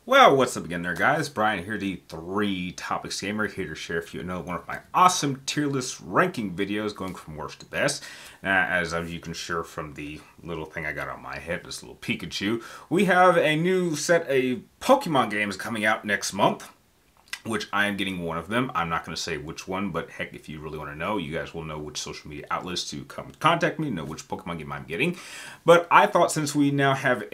Well, what's up again there, guys? Brian here, the 3 Topics Gamer, here to share with you another one of my awesome tier list ranking videos going from worst to best. As you can share from the little thing I got on my head, this little Pikachu, we have a new set of Pokemon games coming out next month, which I am getting one of them. I'm not going to say which one, but heck, if you really want to know, you guys will know which social media outlets to come contact me, know which Pokemon game I'm getting. But I thought since we now have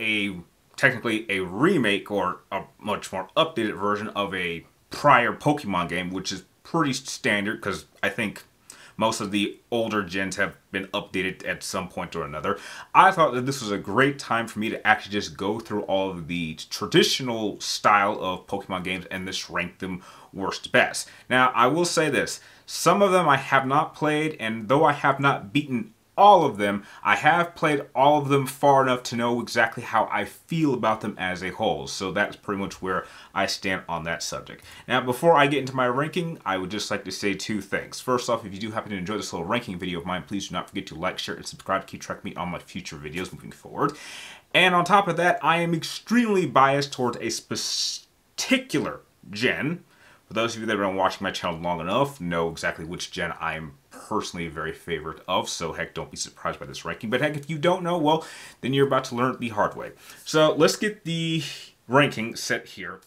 technically a remake or a much more updated version of a prior Pokemon game, which is pretty standard because I think most of the older gens have been updated at some point or another. I thought that this was a great time for me to actually just go through all of the traditional style of Pokemon games and just rank them worst to best. Now, I will say this. Some of them I have not played, and though I have not beaten all of them, I have played all of them far enough to know exactly how I feel about them as a whole. So that's pretty much where I stand on that subject. Now, before I get into my ranking, I would just like to say 2 things. First off, if you do happen to enjoy this little ranking video of mine, please do not forget to like, share, and subscribe to keep track of me on my future videos moving forward. And on top of that, I am extremely biased towards a particular gen. For those of you that have been watching my channel long enough, know exactly which gen I am personally very favorite of, so heck, don't be surprised by this ranking. But heck, if you don't know, well, then you're about to learn it the hard way. So let's get the ranking set here.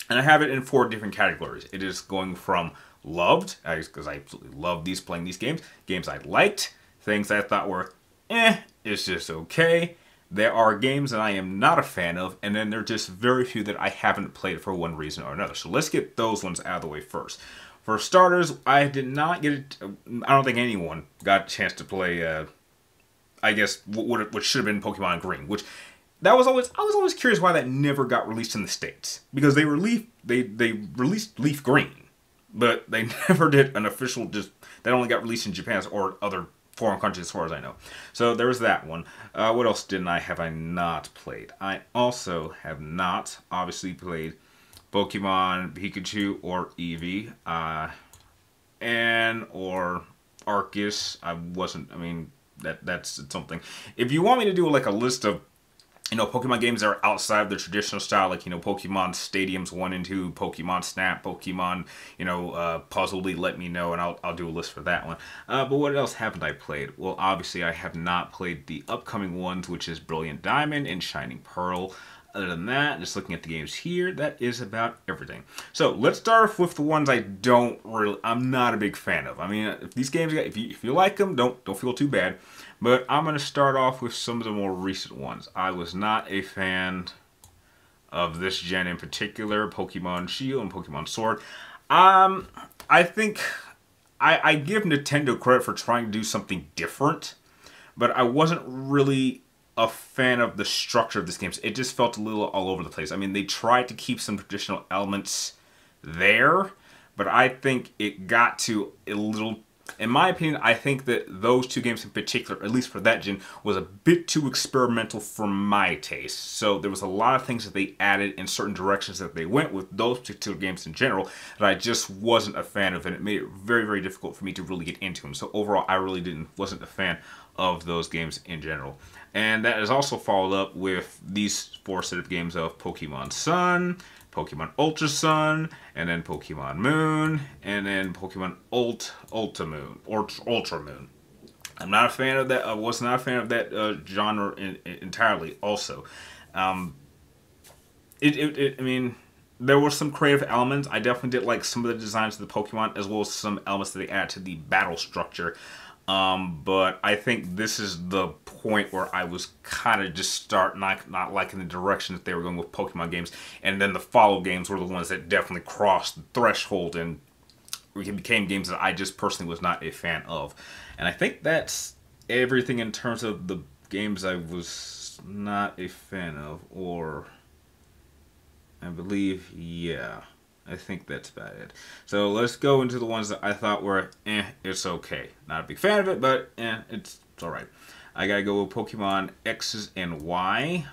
And I have it in 4 different categories. It is going from loved, because I absolutely love playing these games, games I liked, things I thought were, it's just okay. There are games that I am not a fan of, and then there are just very few that I haven't played for one reason or another. So let's get those ones out of the way first. For starters, I did not get it. I don't think anyone got a chance to play, I guess, what should have been Pokemon Green, which I was always curious why that never got released in the States. Because they released Leaf Green, but they never did an official, that only got released in Japan or other foreign countries as far as I know. So there was that one. What else have I not played? I also have not, obviously, played Pokemon Pikachu or Eevee, or Arceus. That's something. If you want me to do like a list of, Pokemon games that are outside of the traditional style, like, Pokemon Stadiums 1 and 2, Pokemon Snap, Pokemon, Puzzle League, let me know, and I'll do a list for that one. But what else haven't I played? Well, obviously, I have not played the upcoming ones, which is Brilliant Diamond and Shining Pearl. Other than that, just looking at the games here, that is about everything. So let's start off with the ones I'm not a big fan of. I mean, if these games, if you like them, don't feel too bad. But I'm going to start off with some of the more recent ones. I was not a fan of this gen in particular, Pokemon Shield and Pokemon Sword. I think I give Nintendo credit for trying to do something different, but I wasn't really a fan of the structure of this game. It just felt a little all over the place. I mean, they tried to keep some traditional elements there, but I think it got to a little, in my opinion, I think that those 2 games in particular, at least for that gen, was a bit too experimental for my taste. So there was a lot of things that they added in certain directions that they went with those particular games in general that I just wasn't a fan of, and it made it very, very difficult for me to really get into them. So overall, I really wasn't a fan of those games in general. And that is also followed up with these 4 set of games of Pokemon Sun, Pokemon Ultra Sun, and then Pokemon Moon, and then Pokemon Ultra Moon. I'm not a fan of that. I was not a fan of that genre entirely. Also, I mean, there were some creative elements. I definitely did like some of the designs of the Pokemon, as well as some elements that they add to the battle structure. But I think this is the point where I was kind of just not liking the direction that they were going with Pokemon games. And then the follow games were the ones that definitely crossed the threshold and became games that I just personally was not a fan of. And I think that's everything in terms of the games I was not a fan of, or I believe, yeah. I think that's about it. So let's go into the ones that I thought were, it's okay. Not a big fan of it, but it's alright. I gotta go with Pokemon X's and Y.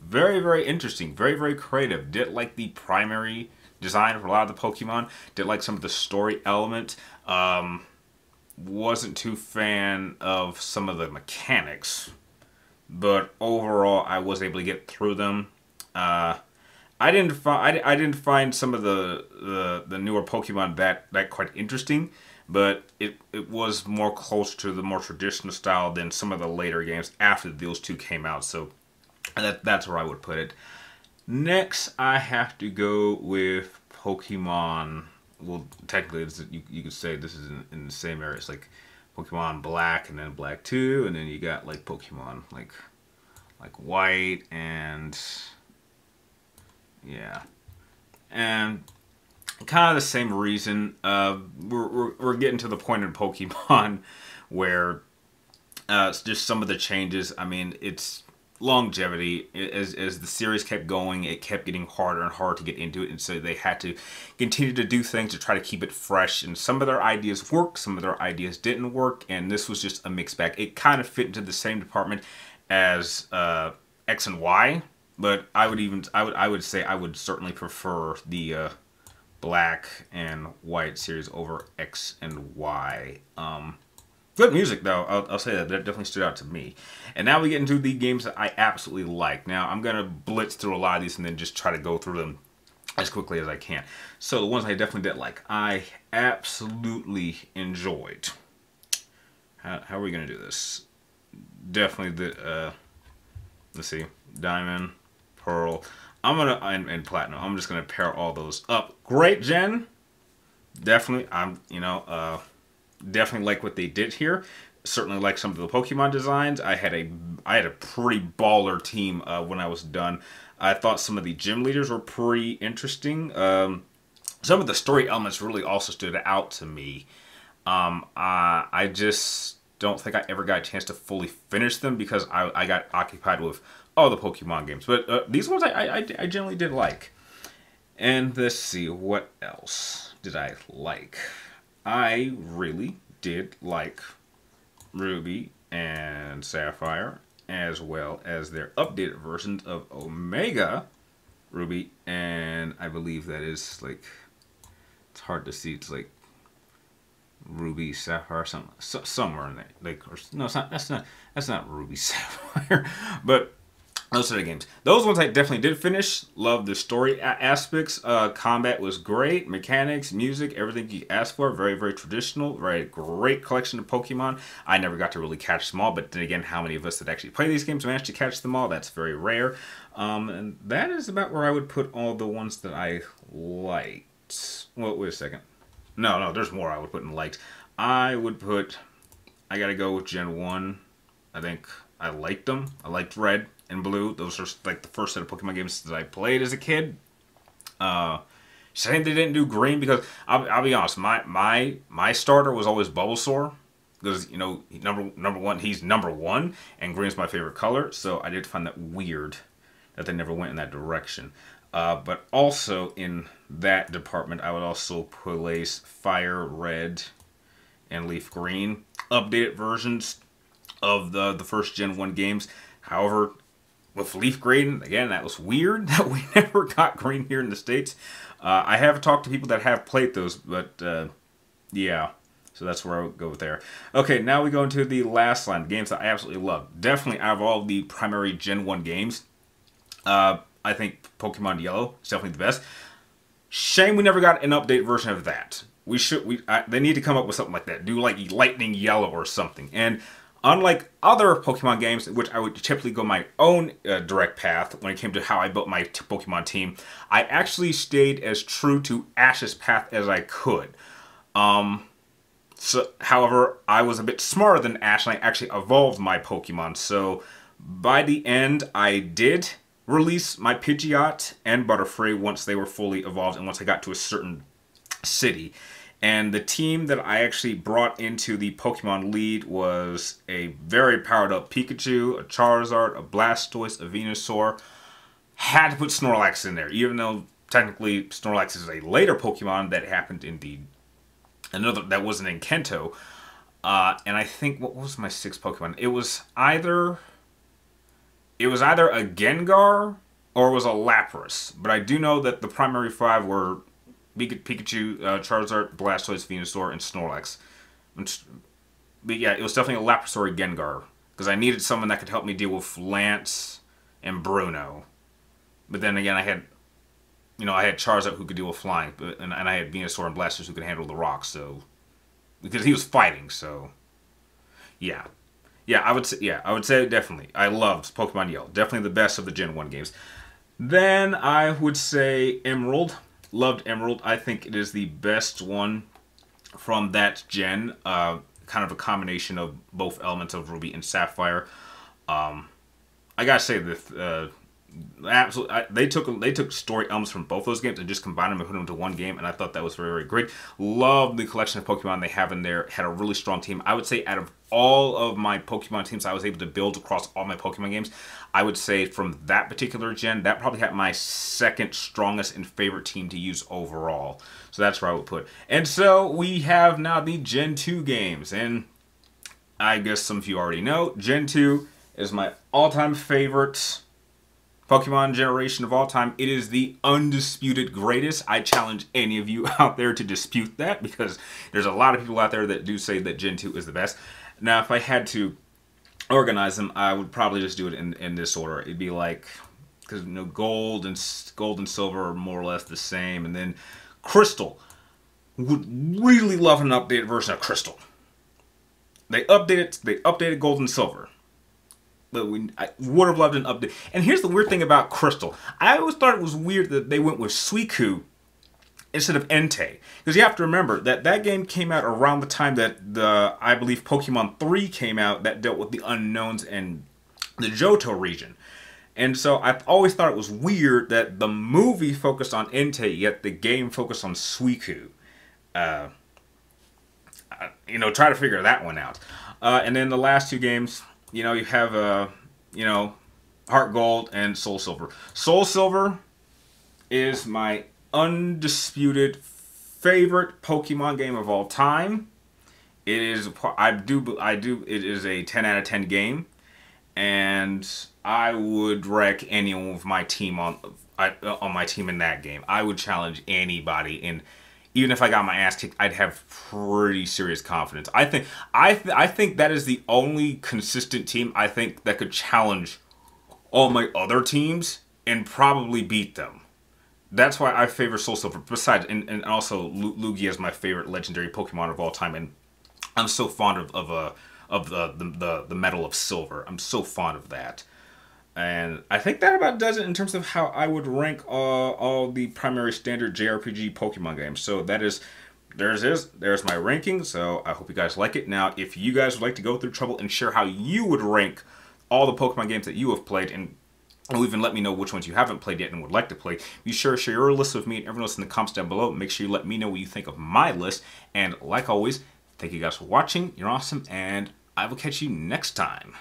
Very, very interesting. Very, very creative. Did like the primary design for a lot of the Pokemon. Did like some of the story element. Wasn't too fan of some of the mechanics. But overall, I was able to get through them. I didn't find some of the newer Pokemon that quite interesting, but it was more close to the more traditional style than some of the later games after those two came out. So that's where I would put it. Next, I have to go with Pokemon. Well, technically, you could say this is in the same area. It's like Pokemon Black and then Black 2, and then you got like Pokemon like White and yeah, and kind of the same reason. We're getting to the point in Pokemon where it's just some of the changes. I mean, it's longevity. As the series kept going, it kept getting harder and harder to get into it, and so they had to continue to do things to try to keep it fresh. And some of their ideas worked, some of their ideas didn't work, and this was just a mixed bag. It kind of fit into the same department as X and Y, but I would say I would certainly prefer the Black and White series over X and Y. Good music, though. I'll say that definitely stood out to me. And now we get into the games that I absolutely like. Now, I'm going to blitz through a lot of these and then just try to go through them as quickly as I can. So, the ones I definitely did like, I absolutely enjoyed. How are we going to do this? Definitely the, let's see, Diamond, Pearl. And Platinum. I'm just going to pair all those up. Great gen. Definitely, definitely like what they did here. Certainly like some of the Pokemon designs. I had a pretty baller team when I was done. I thought some of the gym leaders were pretty interesting. Some of the story elements really also stood out to me. I just don't think I ever got a chance to fully finish them because I got occupied with all the Pokemon games. But these ones I generally did like. And let's see, what else did I like? I really did like Ruby and Sapphire, as well as their updated versions of Omega Ruby, and I believe that is like, it's hard to see, it's like Ruby Sapphire, somewhere in there, like, or no, it's not. That's not Ruby Sapphire, but those are the games. Those ones I definitely did finish. Love the story aspects. Combat was great. Mechanics, music, everything you asked for. Very, very traditional. Very great collection of Pokemon. I never got to really catch them all, but then again, how many of us that actually play these games managed to catch them all? That's very rare. And that is about where I would put all the ones that I liked. Well, wait a second. No, there's more I would put in liked. I gotta go with Gen 1. I think I liked them. I liked Red and Blue. Those are like the first set of Pokemon games that I played as a kid. Shame they didn't do Green because I'll be honest, my starter was always Bulbasaur because number one, he's number one, and green's my favorite color. So I did find that weird that they never went in that direction. But also in that department, I would also place Fire Red and Leaf Green updated versions of the first Gen 1 games. However, with Leaf Green, again, that was weird that we never got Green here in the States. I have talked to people that have played those, but yeah. So that's where I would go with there. Okay, now we go into the last line, games that I absolutely love. Definitely out of all the primary Gen 1 games, I think Pokemon Yellow is definitely the best. Shame we never got an update version of that. They need to come up with something like that. Do like Lightning Yellow or something. And unlike other Pokemon games, in which I would typically go my own direct path when it came to how I built my Pokemon team, I actually stayed as true to Ash's path as I could. However, I was a bit smarter than Ash, and I actually evolved my Pokemon. So by the end, I did release my Pidgeot and Butterfree once they were fully evolved and once I got to a certain city. And the team that I actually brought into the Pokemon lead was a very powered up Pikachu, a Charizard, a Blastoise, a Venusaur. Had to put Snorlax in there, even though technically Snorlax is a later Pokemon that happened in another that wasn't in Kanto. And I think, what was my sixth Pokemon? It was either a Gengar or it was a Lapras. But I do know that the primary five were Pikachu, Charizard, Blastoise, Venusaur, and Snorlax. But yeah, it was definitely a Lapras or a Gengar. Because I needed someone that could help me deal with Lance and Bruno. But then again, I had you know, I had Charizard who could deal with flying, and I had Venusaur and Blasters who could handle the rocks. So because he was fighting, so yeah. Yeah, I would say definitely. I loved Pokemon Yellow. Definitely the best of the Gen 1 games. Then I would say Emerald. Loved Emerald. I think it is the best one from that gen. Kind of a combination of both elements of Ruby and Sapphire. I gotta say this. Absolutely, they took story elements from both those games and just combined them and put them into one game, and I thought that was very, very great. Love the collection of Pokemon they have in there. Had a really strong team. I would say out of all of my Pokemon teams I was able to build across all my Pokemon games, I would say from that particular gen, that probably had my second strongest and favorite team to use overall. So that's where I would put. And so we have now the Gen 2 games, and I guess some of you already know, Gen 2 is my all-time favorite Pokemon generation of all time. It is the undisputed greatest. I challenge any of you out there to dispute that, because there's a lot of people out there that do say that Gen 2 is the best. Now, if I had to organize them, I would probably just do it in this order. It'd be like, because you know, gold and silver are more or less the same, and then Crystal. Would really love an updated version of Crystal. They updated gold and silver. But I would have loved an update. And here's the weird thing about Crystal. I always thought it was weird that they went with Suicune instead of Entei. Because you have to remember that that game came out around the time that I believe Pokemon 3 came out, that dealt with the unknowns and the Johto region. And so I've always thought it was weird that the movie focused on Entei, yet the game focused on Suicune. You know, try to figure that one out. And then the last two games, you know, you have, you know, Heart Gold and Soul Silver. Soul Silver is my undisputed favorite Pokemon game of all time. It is, it is a 10 out of 10 game. And I would wreck anyone with my team on my team in that game. I would challenge anybody, and even if I got my ass kicked, I'd have pretty serious confidence. I think that is the only consistent team I think that could challenge all my other teams and probably beat them. That's why I favor Soul Silver. Besides, and also Lugia is my favorite legendary Pokemon of all time, and I'm so fond of the Metal of Silver. I'm so fond of that. And I think that about does it in terms of how I would rank all the primary standard JRPG Pokemon games. So there's my ranking. So I hope you guys like it. Now, if you guys would like to go through trouble and share how you would rank all the Pokemon games that you have played, and even let me know which ones you haven't played yet and would like to play, be sure to share your list with me and everyone else in the comments down below. Make sure you let me know what you think of my list. And like always, thank you guys for watching. You're awesome, and I will catch you next time.